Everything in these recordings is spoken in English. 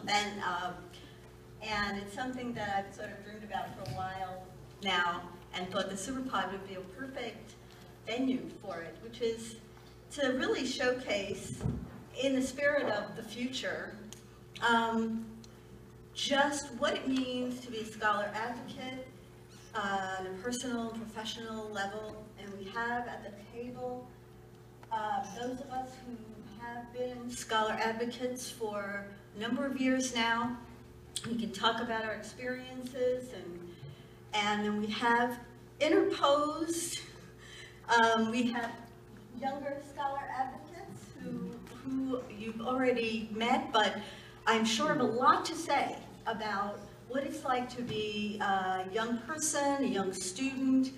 And it's something that I've sort of dreamed about for a while now, and thought the Superpod would be a perfect venue for it, which is to really showcase, in the spirit of the future, just what it means to be a scholar advocate on a personal and professional level. And we have at the table those of us who have been scholar advocates for a number of years now. We can talk about our experiences, and then we have interposed, we have younger scholar advocates who you've already met, but I'm sure have a lot to say about what it's like to be a young person, a young student,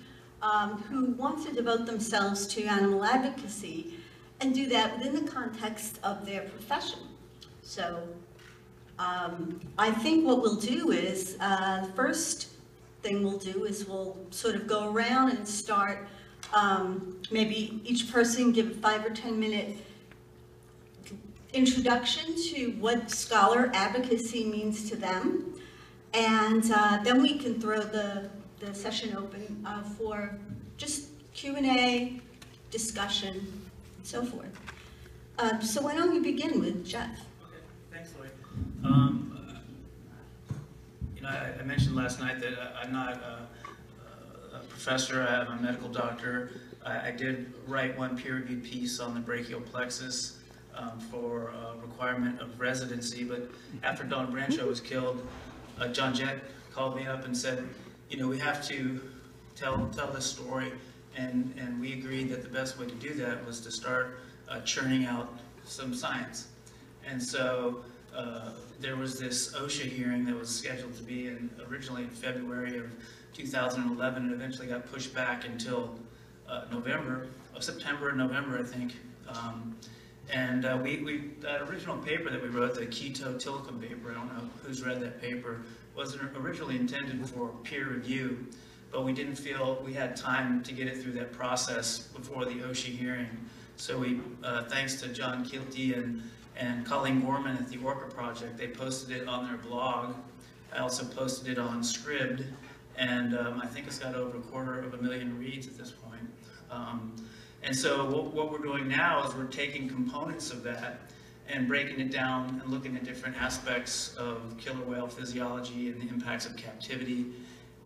who wants to devote themselves to animal advocacy and do that within the context of their profession. So I think what we'll do is, first thing we'll do is we'll sort of go around and start, maybe each person give a 5 or 10 minute introduction to what scholar advocacy means to them. And then we can throw the session open for just Q&A, discussion, and so forth. So why don't we begin with Jeff? Okay, thanks, Lloyd. You know, I mentioned last night that I'm not a professor. I'm a medical doctor. I did write one peer-reviewed piece on the brachial plexus for requirement of residency, but after Don Brancho was killed, John Jett called me up and said, you know, we have to tell this story, and we agreed that the best way to do that was to start churning out some science. And so there was this OSHA hearing that was scheduled to be originally in February of 2011, and eventually got pushed back until September and November, I think. And that original paper that we wrote, the keto telecom paper, I don't know who's read that paper, was originally intended for peer review, but we didn't feel we had time to get it through that process before the OSHA hearing. So we, thanks to John Kilty and Colleen Gorman at the Orca Project, they posted it on their blog. I also posted it on Scribd, and I think it's got over 250,000 reads at this point. And so what we're doing now is we're taking components of that and breaking it down and looking at different aspects of killer whale physiology and the impacts of captivity.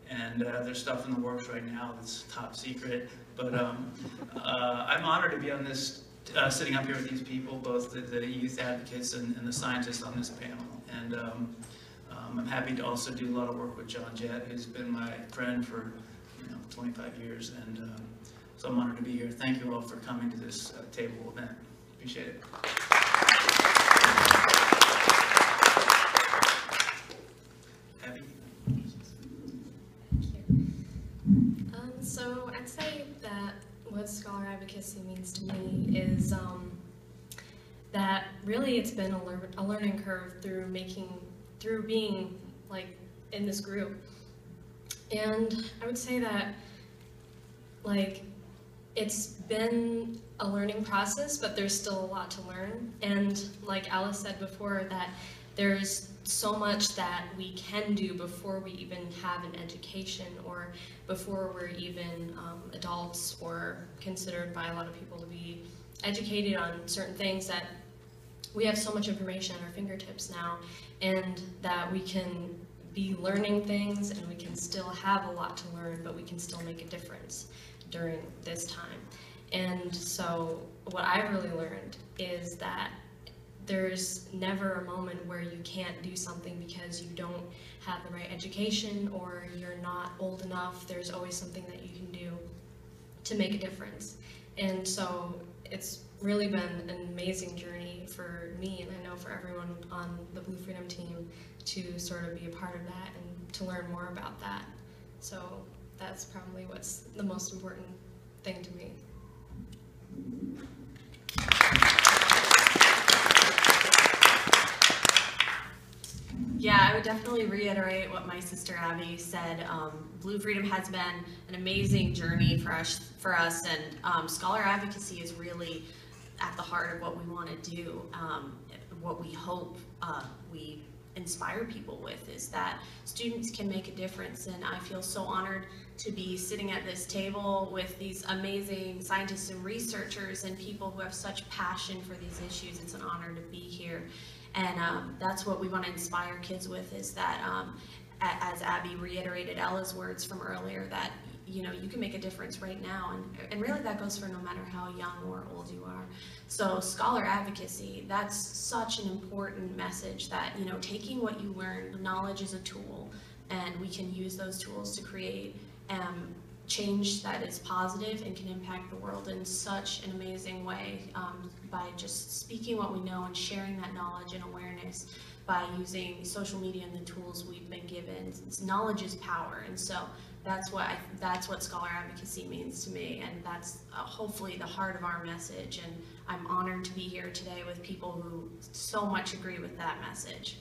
And there's stuff in the works right now that's top secret. But I'm honored to be on this, sitting up here with these people, both the youth advocates and the scientists on this panel. And I'm happy to also do a lot of work with John Jett, who's been my friend for 25 years. And so I'm honored to be here. Thank you all for coming to this table event. Appreciate it. Abbie? So I'd say that what scholar advocacy means to me is that really it's been a learning curve through being like in this group. And I would say that like it's been a learning process, but there's still a lot to learn. And like Alice said before, that there's so much that we can do before we even have an education, or before we're even adults or considered by a lot of people to be educated on certain things, that we have so much information at our fingertips now, and that we can be learning things, and we can still have a lot to learn, but we can still make a difference during this time. And so what I really learned is that there's never a moment where you can't do something because you don't have the right education or you're not old enough. There's always something that you can do to make a difference. And so it's really been an amazing journey for me, and I know for everyone on the Blue Freedom team, to sort of be a part of that and to learn more about that. So that's probably what's the most important thing to me. Yeah, I would definitely reiterate what my sister Abbie said. Blue Freedom has been an amazing journey for us, and scholar advocacy is really at the heart of what we want to do, what we hope we inspire people with, is that students can make a difference. And I feel so honored to be sitting at this table with these amazing scientists and researchers and people who have such passion for these issues. It's an honor to be here. And that's what we want to inspire kids with, is that, as Abbie reiterated Ella's words from earlier, that you can make a difference right now, and really that goes for no matter how young or old you are. So scholar advocacy, that's such an important message, that taking what you learn, knowledge is a tool, and we can use those tools to create change that is positive and can impact the world in such an amazing way, by just speaking what we know and sharing that knowledge and awareness by using social media and the tools we've been given. Knowledge is power, and so that's what scholar advocacy means to me, and that's hopefully the heart of our message. And I'm honored to be here today with people who so much agree with that message.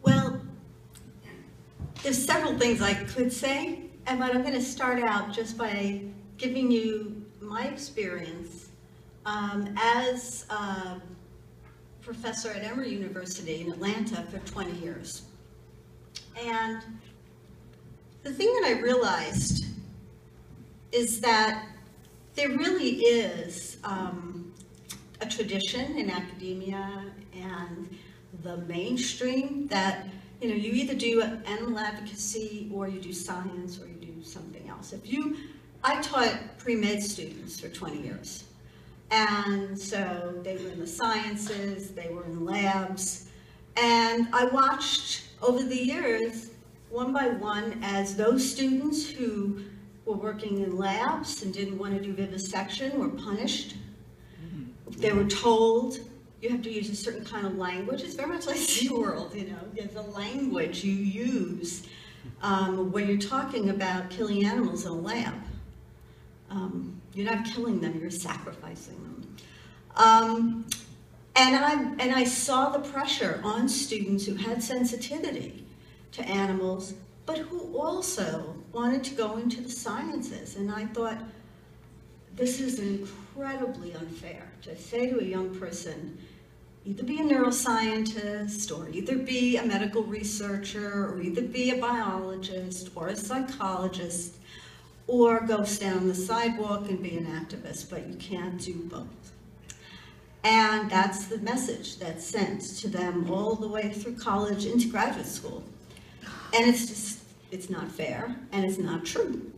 Well, there's several things I could say, but I'm going to start out just by giving you my experience as a professor at Emory University in Atlanta for 20 years. And the thing that I realized is that there really is a tradition in academia and the mainstream that you either do animal advocacy or you do science or you do something else. I taught pre-med students for 20 years. And so they were in the sciences, they were in labs, and I watched over the years, one by one, as those students who were working in labs and didn't want to do vivisection were punished. They were told, you have to use a certain kind of language. It's very much like SeaWorld, There's a language you use when you're talking about killing animals in a lab. You're not killing them, you're sacrificing them. And I saw the pressure on students who had sensitivity to animals, but who also wanted to go into the sciences. And I thought, this is incredibly unfair to say to a young person, either be a neuroscientist, or either be a medical researcher, or either be a biologist or a psychologist, or go stand on the sidewalk and be an activist, but you can't do both. And that's the message that's sent to them all the way through college into graduate school. And it's not fair, and it's not true.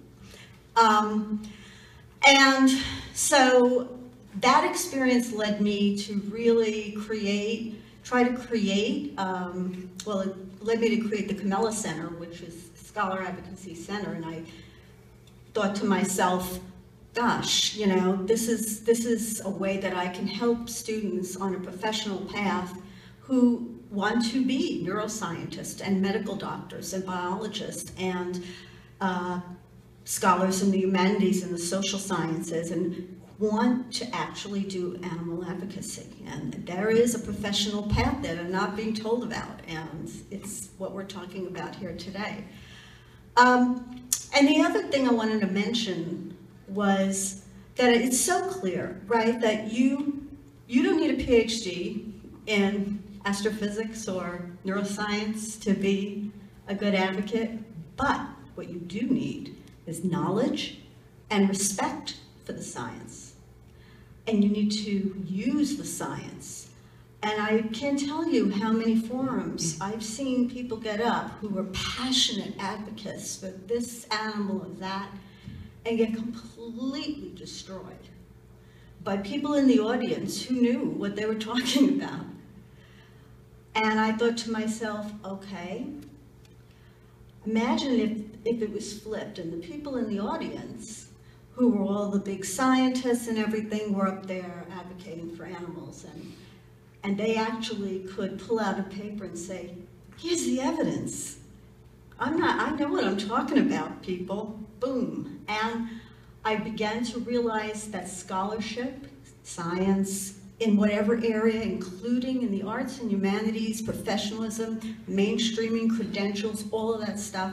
And so that experience led me to really try to create, it led me to create the Camella Center, which is Scholar Advocacy Center, and I thought to myself, gosh, this is a way that I can help students on a professional path who want to be neuroscientists and medical doctors and biologists and scholars in the humanities and the social sciences, and want to actually do animal advocacy. And there is a professional path that I'm not being told about, and it's what we're talking about here today. And the other thing I wanted to mention was that it's so clear, right, that you don't need a PhD in astrophysics or neuroscience to be a good advocate, but what you do need is knowledge and respect for the science. And you need to use the science. And I can't tell you how many forums I've seen people get up who are passionate advocates for this animal or that, and get completely destroyed by people in the audience who knew what they were talking about. And I thought to myself, okay, imagine if it was flipped and the people in the audience, who were all the big scientists and everything, were up there advocating for animals, and they actually could pull out a paper and say, here's the evidence. I know what I'm talking about, people. Boom. And I began to realize that scholarship, science, in whatever area, including in the arts and humanities, professionalism, mainstreaming, credentials, all of that stuff,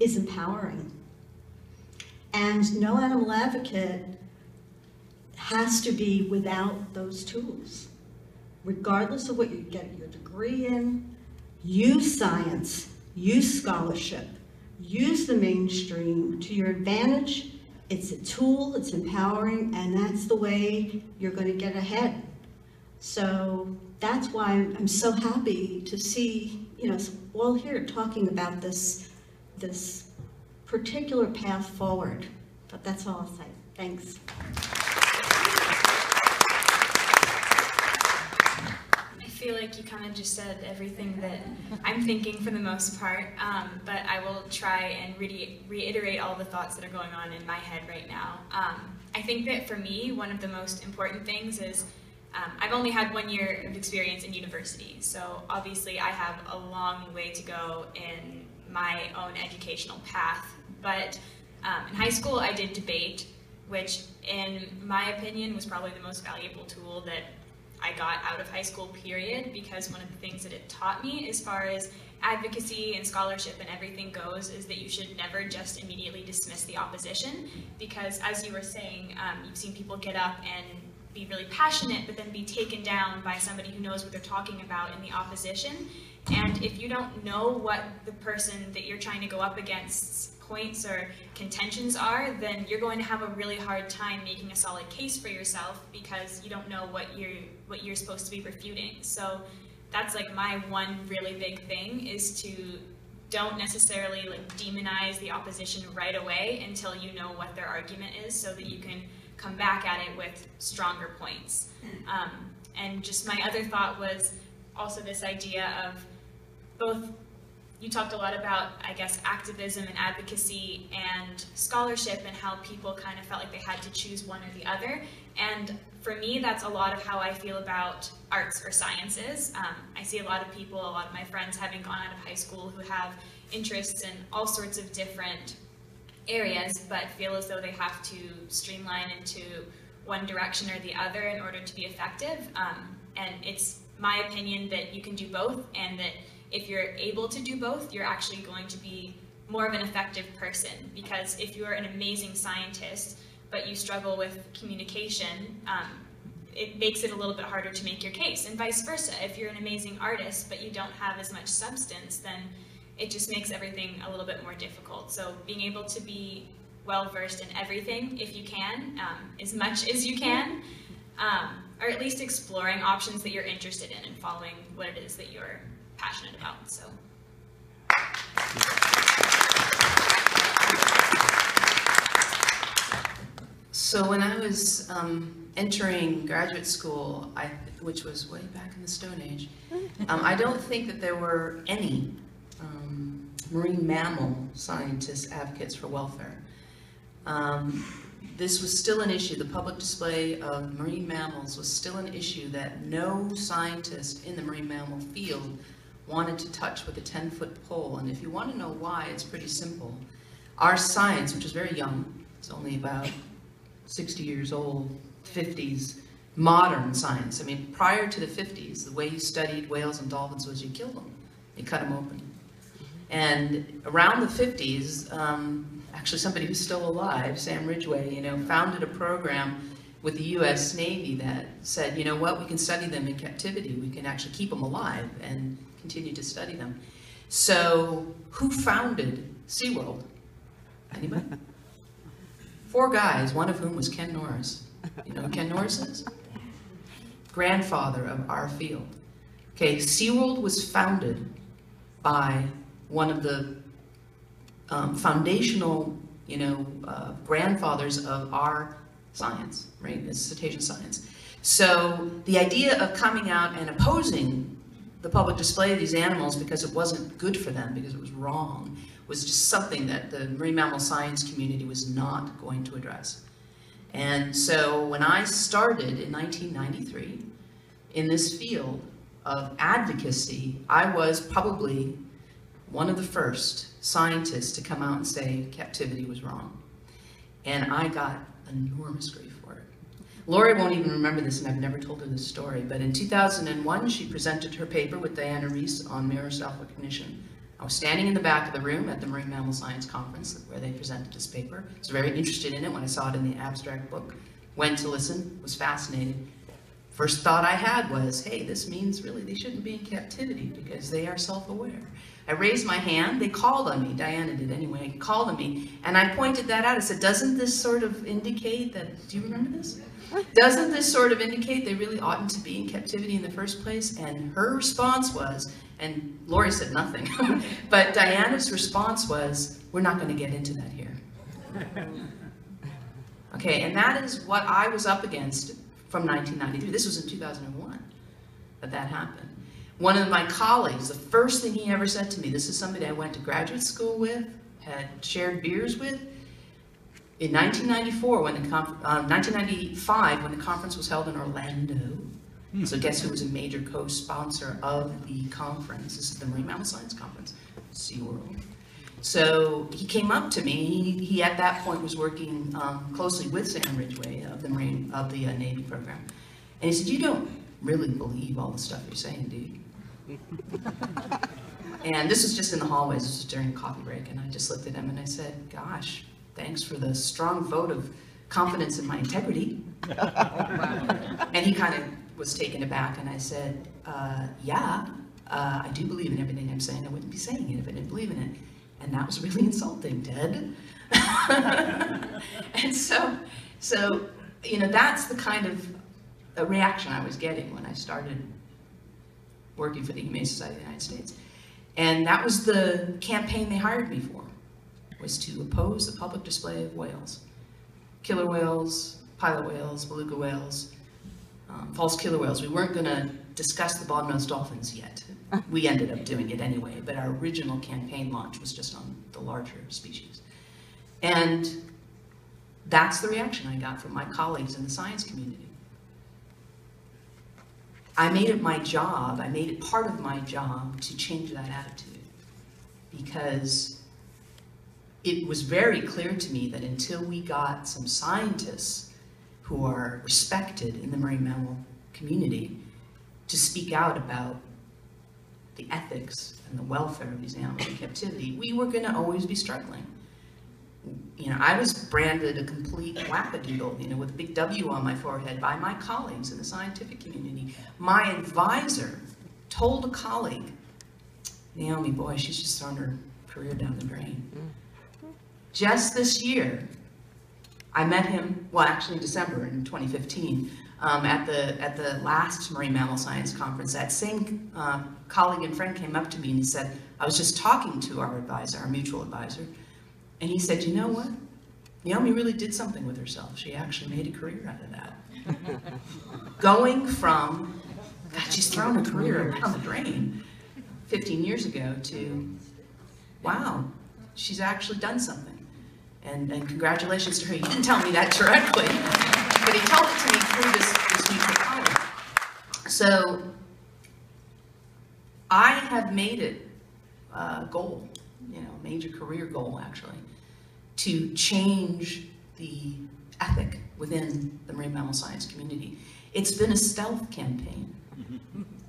is empowering. And no animal advocate has to be without those tools. Regardless of what you get your degree in, use science, use scholarship, use the mainstream to your advantage. It's a tool, it's empowering, and that's the way you're going to get ahead. So that's why I'm so happy to see, all here talking about this particular path forward. But that's all I'll say. Thanks. I feel like you kind of just said everything that I'm thinking for the most part, but I will try and reiterate all the thoughts that are going on in my head right now. I think that for me, one of the most important things is I've only had 1 year of experience in university, so obviously I have a long way to go in my own educational path, but in high school I did debate, which in my opinion was probably the most valuable tool that I got out of high school, period, because one of the things that it taught me as far as advocacy and scholarship and everything goes is that you should never just immediately dismiss the opposition, because as you were saying, you've seen people get up and be really passionate but then be taken down by somebody who knows what they're talking about in the opposition. And if you don't know what the person that you're trying to go up against's points or contentions are, then you're going to have a really hard time making a solid case for yourself because you don't know what you're supposed to be refuting. So that's like my one really big thing, is to don't necessarily demonize the opposition right away until you know what their argument is, so that you can come back at it with stronger points. And just my other thought was also this idea of both, you talked a lot about, I guess, activism and advocacy and scholarship and how people kind of felt like they had to choose one or the other. And for me, that's a lot of how I feel about arts or sciences. I see a lot of people, a lot of my friends having gone out of high school who have interests in all sorts of different areas, but feel as though they have to streamline into one direction or the other in order to be effective. And it's my opinion that you can do both, and that if you're able to do both, you're actually going to be more of an effective person. Because if you're an amazing scientist, but you struggle with communication, it makes it a little bit harder to make your case, and vice versa. If you're an amazing artist, but you don't have as much substance, then it just makes everything a little bit more difficult. So being able to be well-versed in everything, if you can, as much as you can, or at least exploring options that you're interested in and following what it is that you're passionate about. So when I was entering graduate school, which was way back in the Stone Age, I don't think that there were any marine mammal scientists, advocates for welfare. This was still an issue. The public display of marine mammals was still an issue that no scientist in the marine mammal field wanted to touch with a 10-foot pole. And if you want to know why, it's pretty simple. Our science, which is very young, it's only about 60 years old, 50s, modern science. I mean, prior to the 50s, the way you studied whales and dolphins was you killed them. You cut them open. And around the 50s, actually somebody who's still alive, Sam Ridgway, founded a program with the U.S. Navy that said, you know what, we can study them in captivity. We can actually keep them alive and continue to study them. So who founded SeaWorld? Anybody? 4 guys, one of whom was Ken Norris. You know who Ken Norris is? Grandfather of our field. Okay, SeaWorld was founded by one of the foundational, grandfathers of our science, right? It's cetacean science. So the idea of coming out and opposing the public display of these animals because it wasn't good for them, because it was wrong, was just something that the marine mammal science community was not going to address. And so when I started in 1993 in this field of advocacy, I was probably one of the first scientists to come out and say captivity was wrong. And I got enormous grief for it. Lori won't even remember this, and I've never told her this story, but in 2001, she presented her paper with Diana Reese on mirror self-recognition. I was standing in the back of the room at the Marine Mammal Science Conference where they presented this paper. I was very interested in it when I saw it in the abstract book went to listen, was fascinated. First thought I had was, hey, this means really they shouldn't be in captivity because they are self-aware. I raised my hand, they called on me, Diana did anyway, called on me, and I pointed that out. I said, doesn't this sort of indicate that, do you remember this? Doesn't this sort of indicate they really oughtn't to be in captivity in the first place? And her response was, and Lori said nothing, but Diana's response was, we're not going to get into that here. Okay, and that is what I was up against from 1993. This was in 2001 that happened. One of my colleagues, the first thing he ever said to me, this is somebody I went to graduate school with, had shared beers with, in 1994, 1995, when the conference was held in Orlando. So guess who was a major co-sponsor of the conference? This is the Marine Mammal Science Conference, SeaWorld. So he came up to me. He at that point was working closely with Sam Ridgway of the Navy program, and he said, "You don't really believe all the stuff you're saying, do you?" And this was just in the hallways. This was during a coffee break, and I just looked at him and I said, "Gosh, thanks for the strong vote of confidence in my integrity." And he kind of was taken aback, and I said, "Yeah, I do believe in everything I'm saying. I wouldn't be saying it if I didn't believe in it." And that was really insulting, Ted. And so, you know, that's the kind of reaction I was getting when I started working for the Humane Society of the United States. And that was the campaign they hired me for, was to oppose the public display of whales. Killer whales, pilot whales, beluga whales, false killer whales. We weren't going to discuss the bottlenose dolphins yet. We ended up doing it anyway, but our original campaign launch was just on the larger species. And that's the reaction I got from my colleagues in the science community. I made it my job, I made it part of my job to change that attitude, because it was very clear to me that until we got some scientists who are respected in the marine mammal community to speak out about the ethics and the welfare of these animals in captivity, we were going to always be struggling. You know, I was branded a complete wackadoodle, you know, with a big W on my forehead by my colleagues in the scientific community. My advisor told a colleague, "Naomi, boy, she's just thrown her career down the drain." Just this year, I met him, well, actually in December in 2015, at the last Marine Mammal Science Conference. That same colleague and friend came up to me and he said, I was just talking to our advisor, our mutual advisor, and he said, "You know what? Naomi really did something with herself. She actually made a career out of that." Going from, God, she's thrown her career down the drain 15 years ago to, wow, she's actually done something. And congratulations to her. You didn't tell me that directly, but he told it to me through this mutual colleague. So I have made it a goal, you know, a major career goal actually, to change the ethic within the marine mammal science community. It's been a stealth campaign.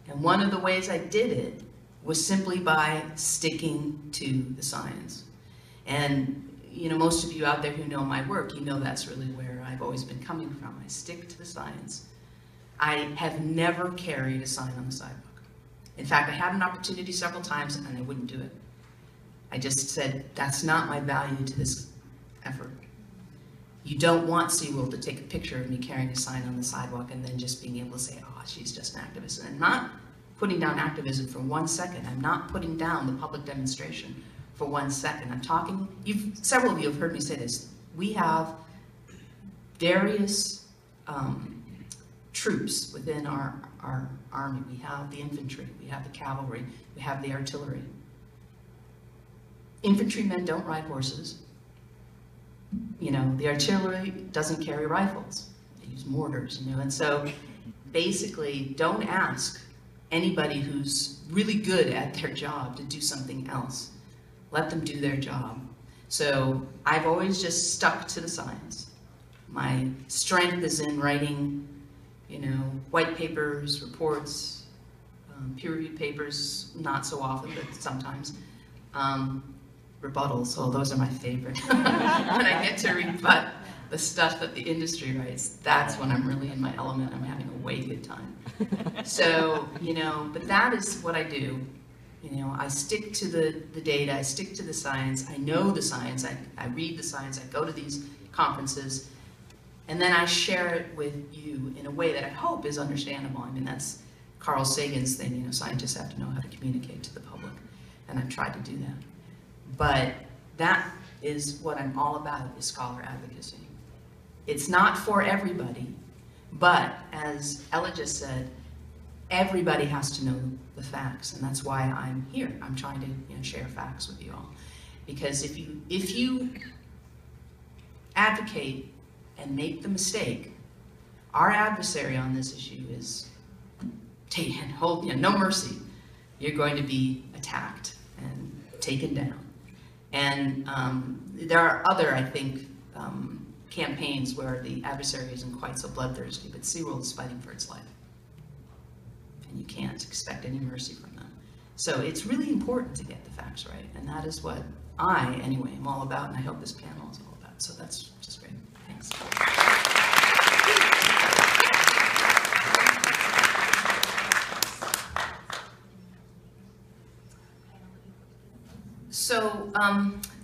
And one of the ways I did it was simply by sticking to the science. And you know, most of you out there who know my work, you know that's really where I've always been coming from. I stick to the science. I have never carried a sign on the sidewalk. In fact, I had an opportunity several times and I wouldn't do it. I just said, that's not my value to this effort. You don't want SeaWorld to take a picture of me carrying a sign on the sidewalk and then just being able to say, oh, she's just an activist. And I'm not putting down activism for 1 second. I'm not putting down the public demonstration for 1 second. I'm talking, several of you have heard me say this. We have various troops within our army. We have the infantry, we have the cavalry, we have the artillery. Infantrymen don't ride horses. You know, the artillery doesn't carry rifles. They use mortars, you know, and so basically don't ask anybody who's really good at their job to do something else. Let them do their job. So I've always just stuck to the science. My strength is in writing, you know, white papers, reports, peer-reviewed papers, not so often, but sometimes. Rebuttals, oh, those are my favorite. When I get to rebut the stuff that the industry writes, that's when I'm really in my element. I'm having a way good time. So, you know, but that is what I do. You know, I stick to the data, I stick to the science, I know the science, I read the science, I go to these conferences, and then I share it with you in a way that I hope is understandable. I mean, that's Carl Sagan's thing, you know, scientists have to know how to communicate to the public, and I've tried to do that. But that is what I'm all about, is scholar advocacy. It's not for everybody, but as Ella just said, everybody has to know the facts, and that's why I'm here. I'm trying to, you know, share facts with you all. Because if you advocate and make the mistake, our adversary on this issue is no mercy. You're going to be attacked and taken down. And there are other, I think, campaigns where the adversary isn't quite so bloodthirsty, but SeaWorld is fighting for its life. And you can't expect any mercy from them. So it's really important to get the facts right, and that is what I, anyway, am all about, and I hope this panel is all about. So that's just great. Thanks. So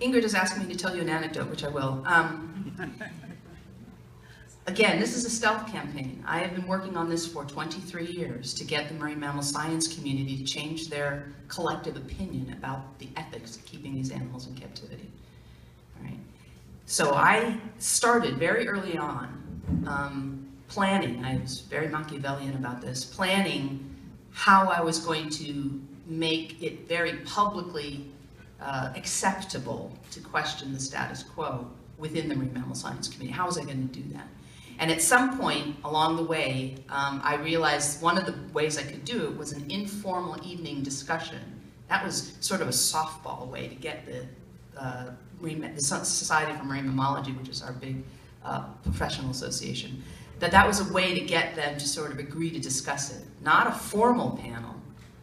Ingrid is asking me to tell you an anecdote, which I will. Again, this is a stealth campaign. I have been working on this for 23 years to get the marine mammal science community to change their collective opinion about the ethics of keeping these animals in captivity. All right. So I started very early on planning. I was very Machiavellian about this, planning how I was going to make it very publicly acceptable to question the status quo within the marine mammal science community. How was I going to do that? And at some point along the way, I realized one of the ways I could do it was an informal evening discussion. That was sort of a softball way to get the Society for Marine Mammalogy, which is our big professional association, that was a way to get them to sort of agree to discuss it. Not a formal panel,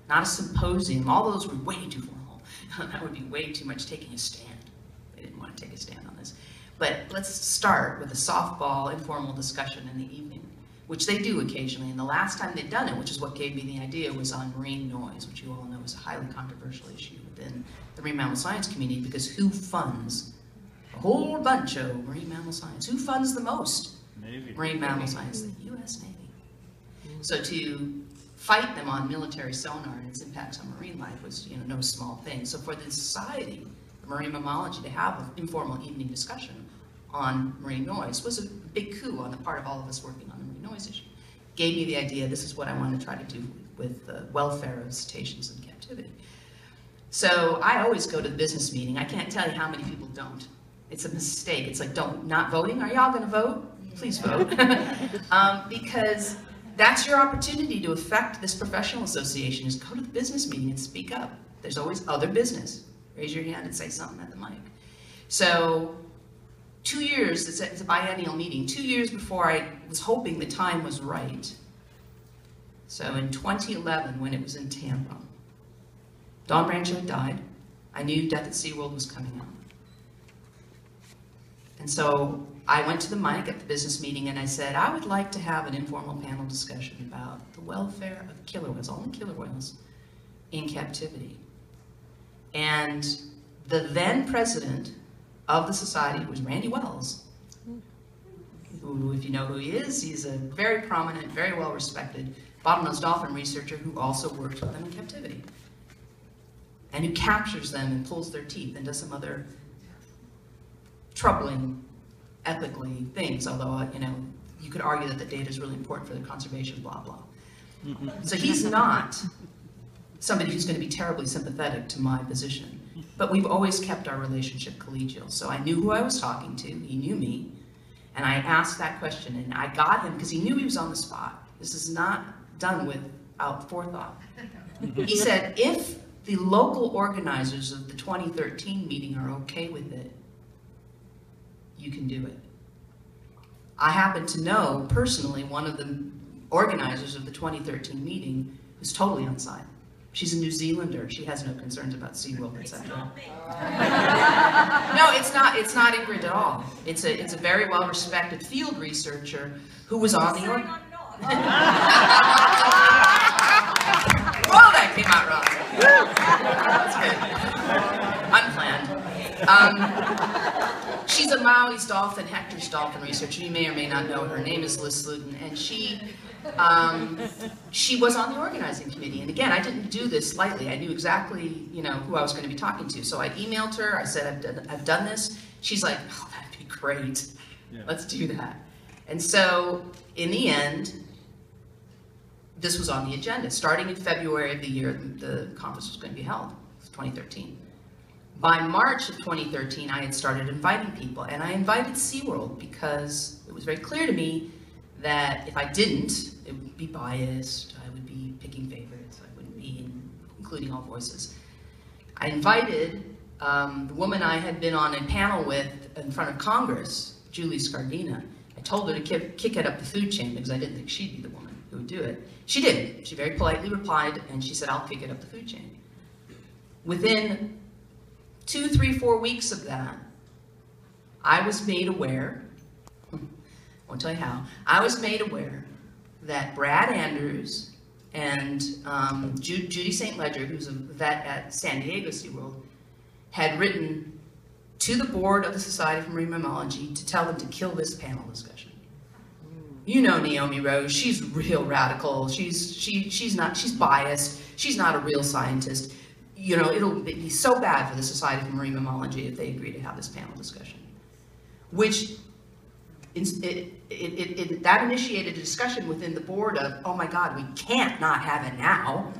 not a symposium. All those were way too formal. That would be way too much taking a stand. They didn't want to take a stand on this. But let's start with a softball, informal discussion in the evening, which they do occasionally. And the last time they'd done it, which is what gave me the idea, was on marine noise, which you all know is a highly controversial issue within the marine mammal science community, because who funds a whole bunch of marine mammal science? Who funds the most marine mammal science? The U.S. Navy. So to fight them on military sonar and its impacts on marine life was, you know, no small thing. So for the Society of Marine Mammalogy to have an informal evening discussion on marine noise was a big coup on the part of all of us working on the marine noise issue. Gave me the idea, this is what I want to try to do with the welfare of cetaceans in captivity. So I always go to the business meeting. I can't tell you how many people don't. It's a mistake. It's like, not voting? Are y'all gonna vote? Please vote. Because that's your opportunity to affect this professional association, is go to the business meeting and speak up. There's always other business. Raise your hand and say something at the mic. So 2 years, it's a biennial meeting, 2 years before I was hoping the time was right. So in 2011, when it was in Tampa, Don Rancho had died. I knew Death at SeaWorld was coming up. And so I went to the mic at the business meeting and I said, I would like to have an informal panel discussion about the welfare of killer whales, only killer whales, in captivity. And the then president of the society was Randy Wells, who, if you know who he is, he's a very prominent, very well-respected bottlenose dolphin researcher who also works with them in captivity, and who captures them and pulls their teeth and does some other troubling, ethically things, although, you know, you could argue that the data is really important for the conservation, blah, blah. So he's not somebody who's going to be terribly sympathetic to my position. But we've always kept our relationship collegial. So I knew who I was talking to, he knew me, and I asked that question, and I got him because he knew he was on the spot. This is not done without forethought. He said, if the local organizers of the 2013 meeting are okay with it, you can do it. I happen to know personally one of the organizers of the 2013 meeting who's totally on side. She's a New Zealander. She has no concerns about SeaWorld, etc. No, it's not Ingrid at all. It's a very well-respected field researcher who was on the org. Well, that came out wrong. That's good. Unplanned. She's a Maui's dolphin, Hector's dolphin researcher. You may or may not know her. Her name is Liz Sluten, and she was on the organizing committee. And again, I didn't do this lightly. I knew exactly, who I was going to be talking to. So I emailed her. I said, I've done this. She's like, oh, that'd be great. Yeah. Let's do that. And so in the end, this was on the agenda. Starting in February of the year the conference was going to be held, 2013. By March of 2013, I had started inviting people, and I invited SeaWorld because it was very clear to me that if I didn't, it would be biased, I would be picking favorites, I wouldn't be including all voices. I invited the woman I had been on a panel with in front of Congress, Julie Scardina. I told her to kick it up the food chain because I didn't think she'd be the woman who would do it. She did. She very politely replied, and she said, I'll kick it up the food chain. Within 2, 3, 4 weeks of that, I was made aware, I won't tell you how, I was made aware that Brad Andrews and Judy St. Ledger, who's a vet at San Diego SeaWorld, had written to the board of the Society for Marine Mammalogy to tell them to kill this panel discussion. You know Naomi Rose, she's real radical, she's biased, she's not a real scientist. It'll be so bad for the Society for Marine Mammalogy if they agree to have this panel discussion. Which, that initiated a discussion within the board of, oh my God, we can't not have it now.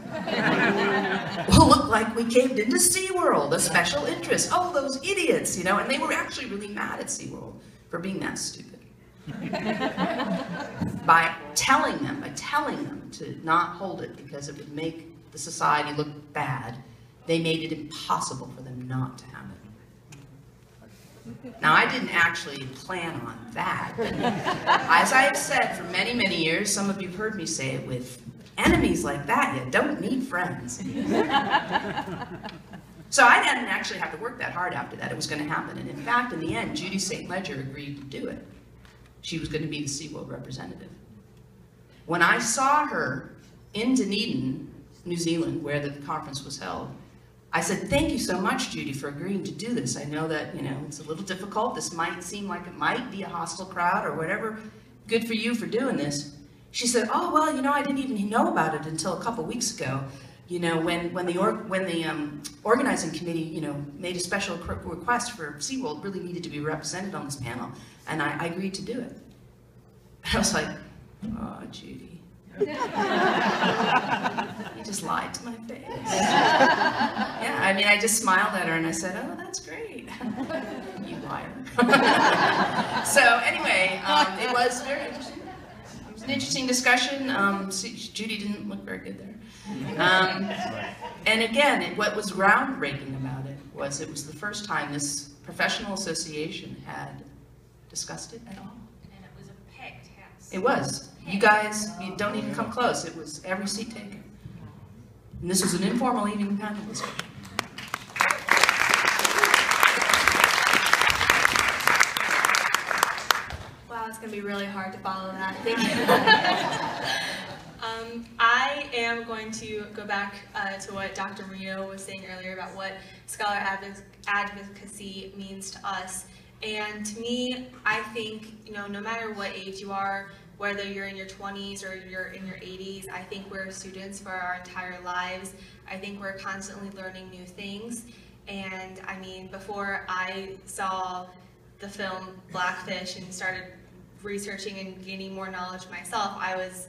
We'll look like we caved into SeaWorld, a special interest. Oh, those idiots, and they were actually really mad at SeaWorld for being that stupid. By telling them to not hold it because it would make the society look bad, they made it impossible for them not to have it. Now, I didn't actually plan on that, but as I have said for many, many years, some of you have heard me say it, with enemies like that, you don't need friends. So I didn't actually have to work that hard after that. It was going to happen. And in fact, in the end, Judy St. Ledger agreed to do it. She was going to be the SeaWorld representative. When I saw her in Dunedin, New Zealand, where the conference was held, I said, thank you so much, Judy, for agreeing to do this. I know that, it's a little difficult. This might seem like it might be a hostile crowd or whatever. Good for you for doing this. She said, oh, well, I didn't even know about it until a couple weeks ago. When the organizing committee, made a special request for SeaWorld really needed to be represented on this panel, and I agreed to do it. I was like, oh, Judy. You just lied to my face. Yeah, I just smiled at her and I said, oh, that's great. You liar. So anyway, it was very interesting. It was an interesting discussion. Judy didn't look very good there. And again, what was groundbreaking about it was the first time this professional association had discussed it at all. And it was a packed house. It was. You guys, you don't even come close. It was every seat taken. And this was an informal evening panel discussion. Wow, it's going to be really hard to follow that. Thank you. I am going to go back to what Dr. Marino was saying earlier about what scholar advocacy means to us. And to me, I think, no matter what age you are, whether you're in your 20s or you're in your 80s, I think we're students for our entire lives. I think we're constantly learning new things. And before I saw the film Blackfish and started researching and gaining more knowledge myself, I was,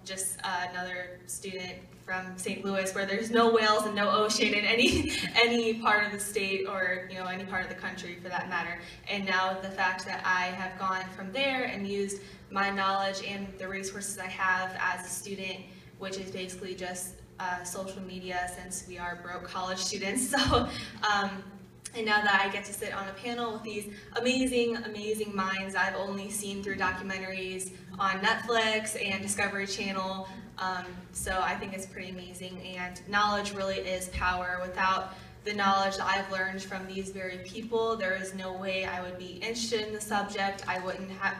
just another student from St. Louis where there's no whales and no ocean in any part of the state or any part of the country for that matter. And now the fact that I have gone from there and used my knowledge and the resources I have as a student, which is basically just social media since we are broke college students. So, and now that I get to sit on a panel with these amazing, amazing minds I've only seen through documentaries on Netflix and Discovery Channel, So I think it's pretty amazing, and knowledge really is power. Without the knowledge that I've learned from these very people, there is no way I would be interested in the subject. I wouldn't have,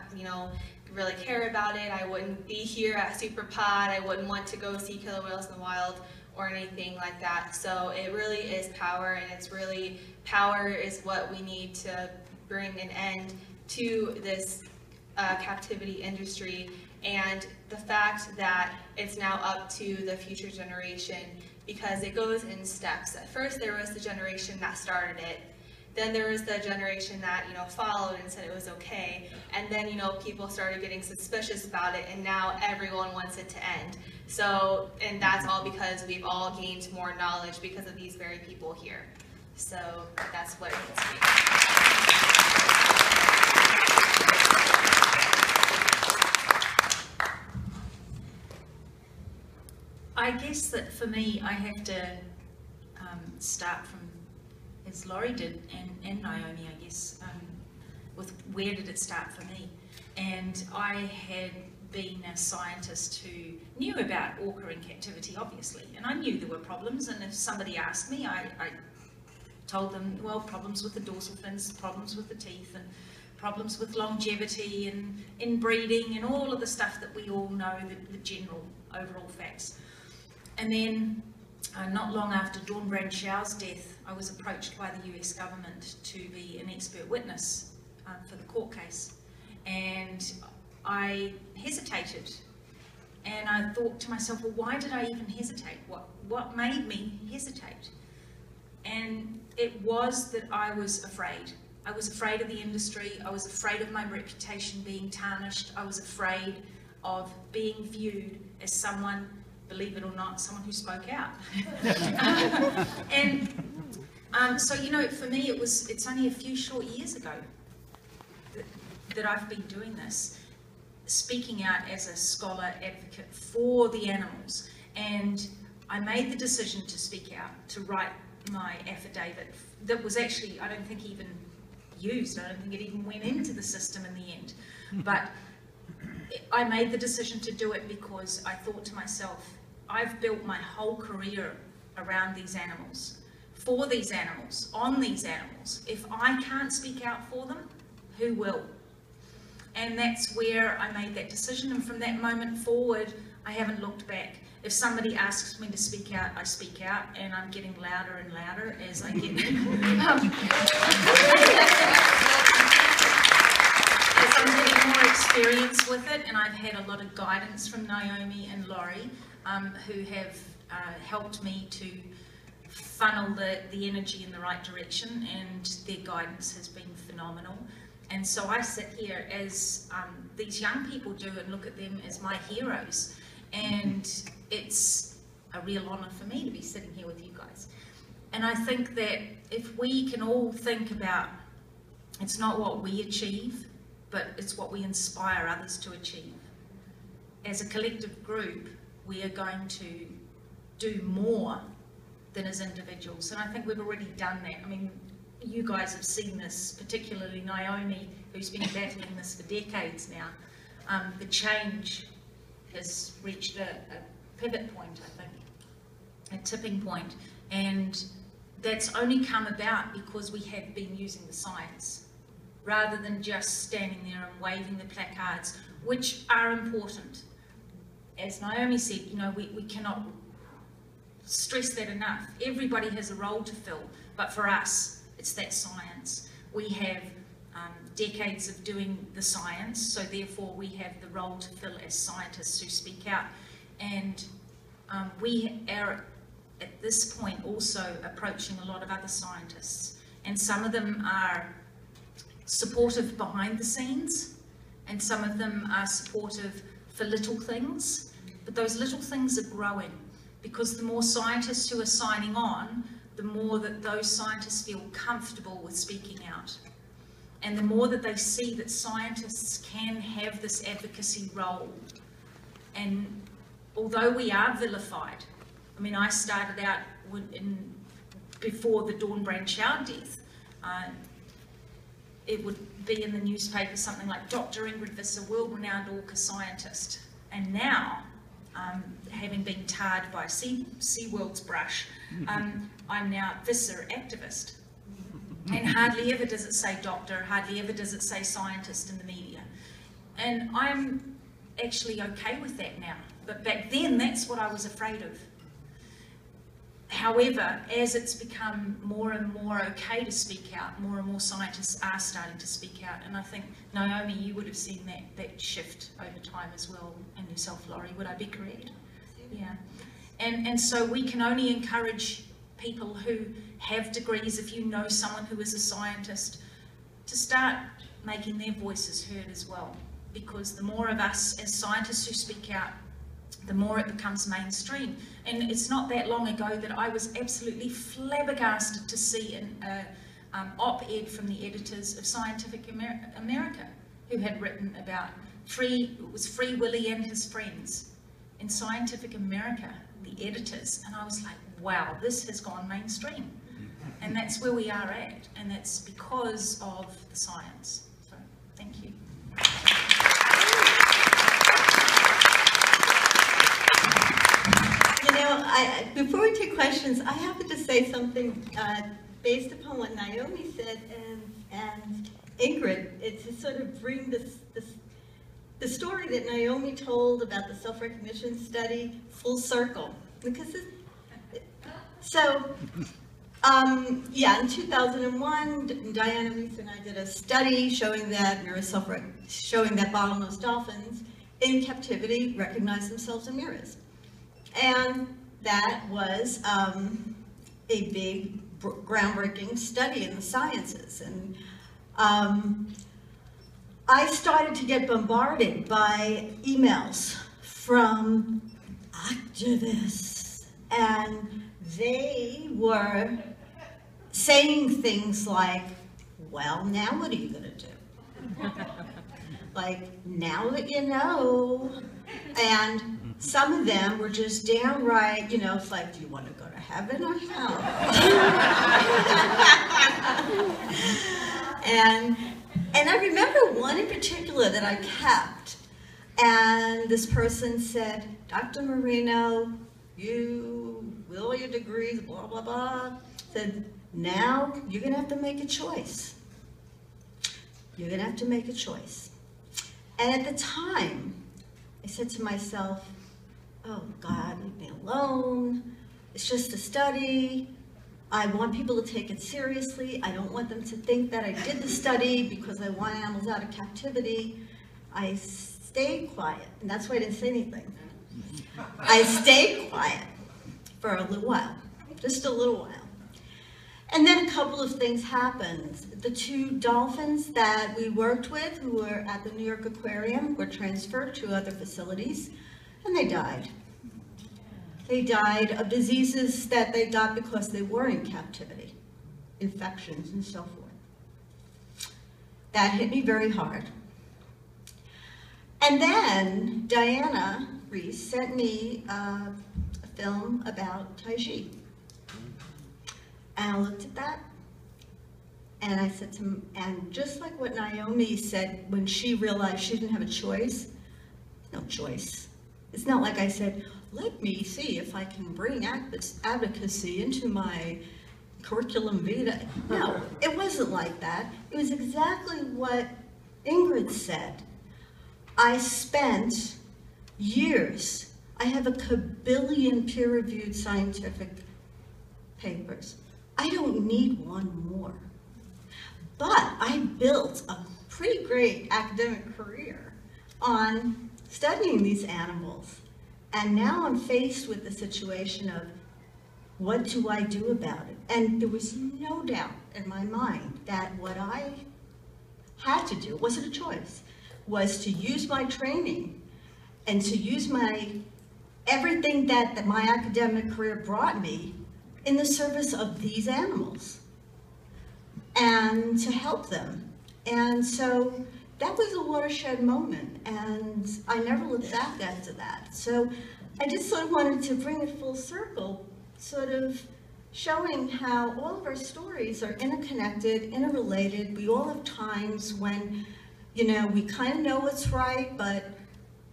really care about it. I wouldn't be here at Superpod. I wouldn't want to go see killer whales in the wild or anything like that. So it really is power, and it's really, power is what we need to bring an end to this captivity industry, and the fact that it's now up to the future generation, because it goes in steps. At first there was the generation that started it, then there was the generation that followed and said it was okay, and then people started getting suspicious about it, and now everyone wants it to end. So, and that's all because we've all gained more knowledge because of these very people here. So that's what it means to me. I guess that for me, I have to start from, as Laurie did, and Naomi, I guess, with where did it start for me? And I had been a scientist who knew about orca in captivity, obviously, and I knew there were problems, and if somebody asked me, I told them, well, problems with the dorsal fins, problems with the teeth, and problems with longevity and inbreeding and all of the stuff that we all know, the general overall facts. And then not long after Dawn Branshaw's death, I was approached by the US government to be an expert witness for the court case. And I hesitated, and I thought to myself, well, why did I even hesitate? What made me hesitate? And it was that I was afraid. I was afraid of the industry. I was afraid of my reputation being tarnished. I was afraid of being viewed as someone, believe it or not, someone who spoke out. So, for me, it's only a few short years ago that I've been doing this, speaking out as a scholar advocate for the animals. And I made the decision to speak out, to write my affidavit that was actually, I don't think, even used. I don't think it even went into the system in the end. But I made the decision to do it because I thought to myself, I've built my whole career around these animals, for these animals, on these animals. If I can't speak out for them, who will? And that's where I made that decision, and from that moment forward, I haven't looked back. If somebody asks me to speak out, I speak out, and I'm getting louder and louder as I get as I'm getting more experience with it, and I've had a lot of guidance from Naomi and Laurie, who have helped me to funnel the energy in the right direction, and their guidance has been phenomenal. And so I sit here as these young people do and look at them as my heroes. And it's a real honour for me to be sitting here with you guys. And I think that if we can all think about, it's not what we achieve, but it's what we inspire others to achieve. As a collective group, we are going to do more than as individuals. And I think we've already done that. I mean, you guys have seen this, particularly Naomi, who's been battling this for decades now. The change has reached a pivot point, I think, a tipping point. And that's only come about because we have been using the science, rather than just standing there and waving the placards, which are important. As Naomi said, we cannot stress that enough. Everybody has a role to fill, but for us, it's that science. We have decades of doing the science, so therefore we have the role to fill as scientists who speak out. And we are at this point also approaching a lot of other scientists, and some of them are supportive behind the scenes, and some of them are supportive for little things, but those little things are growing, because the more scientists who are signing on, the more that those scientists feel comfortable with speaking out. And the more that they see that scientists can have this advocacy role. And although we are vilified, I mean, I started out before the Dawn Brandshaw death, it would be in the newspaper something like Dr. Ingrid Visser, world-renowned orca scientist. And now having been tarred by SeaWorld's brush, I'm now Visser activist. And hardly ever does it say doctor, hardly ever does it say scientist in the media. And I'm actually okay with that now. But back then, that's what I was afraid of. However, as it's become more and more okay to speak out, more and more scientists are starting to speak out. And I think, Naomi, you would have seen that shift over time as well, and yourself, Laurie, would I be correct? Yeah. And so we can only encourage people who have degrees, if you know someone who is a scientist, to start making their voices heard as well. Because the more of us as scientists who speak out, the more it becomes mainstream. And it's not that long ago that I was absolutely flabbergasted to see an op-ed from the editors of Scientific America, who had written about Free Willy and his friends in Scientific America, the editors. And I was like, wow, this has gone mainstream. And that's where we are at, and that's because of the science. So, thank you. You know, before we take questions, I happen to say something based upon what Naomi said and Ingrid. It's to sort of bring the story that Naomi told about the self-recognition study full circle. Because yeah, in 2001, Diana Reese and I did a study showing that bottlenose dolphins in captivity recognize themselves in mirrors. And that was a big, groundbreaking study in the sciences. And I started to get bombarded by emails from activists, and they were saying things like, well, now what are you going to do? Like, now that you know. And some of them were just downright, you know, it's like, do you want to go to heaven or hell? And I remember one in particular that I kept, and this person said, Dr. Marino, you, with all your degrees, blah, blah, blah, said, now you're going to have to make a choice. You're going to have to make a choice. And at the time, I said to myself, oh God, leave me alone. It's just a study. I want people to take it seriously. I don't want them to think that I did the study because I want animals out of captivity. I stayed quiet, and that's why I didn't say anything. I stayed quiet for a little while, just a little while. And then a couple of things happened. The two dolphins that we worked with, who were at the New York Aquarium, were transferred to other facilities, and they died. They died of diseases that they got because they were in captivity, infections and so forth. That hit me very hard. And then Diana Reese sent me a film about Tai Chi. And I looked at that, and I said to him, and just like what Naomi said when she realized she didn't have a choice, no choice. It's not like I said, let me see if I can bring advocacy into my curriculum vitae. No, it wasn't like that. It was exactly what Ingrid said. I spent years, I have a kabillion peer-reviewed scientific papers. I don't need one more. But I built a pretty great academic career on studying these animals. And now I'm faced with the situation of, what do I do about it? And there was no doubt in my mind that what I had to do, it wasn't a choice, was to use my training and to use everything that my academic career brought me in the service of these animals and to help them. And so that was a watershed moment, and I never looked back after that. So I just sort of wanted to bring it full circle, sort of showing how all of our stories are interconnected, interrelated. We all have times when, you know, we kind of know what's right, but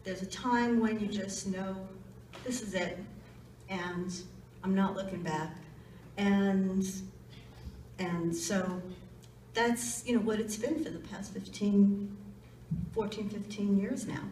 there's a time when you just know this is it, and I'm not looking back. And so that's, you know, what it's been for the past 14, 15 years now.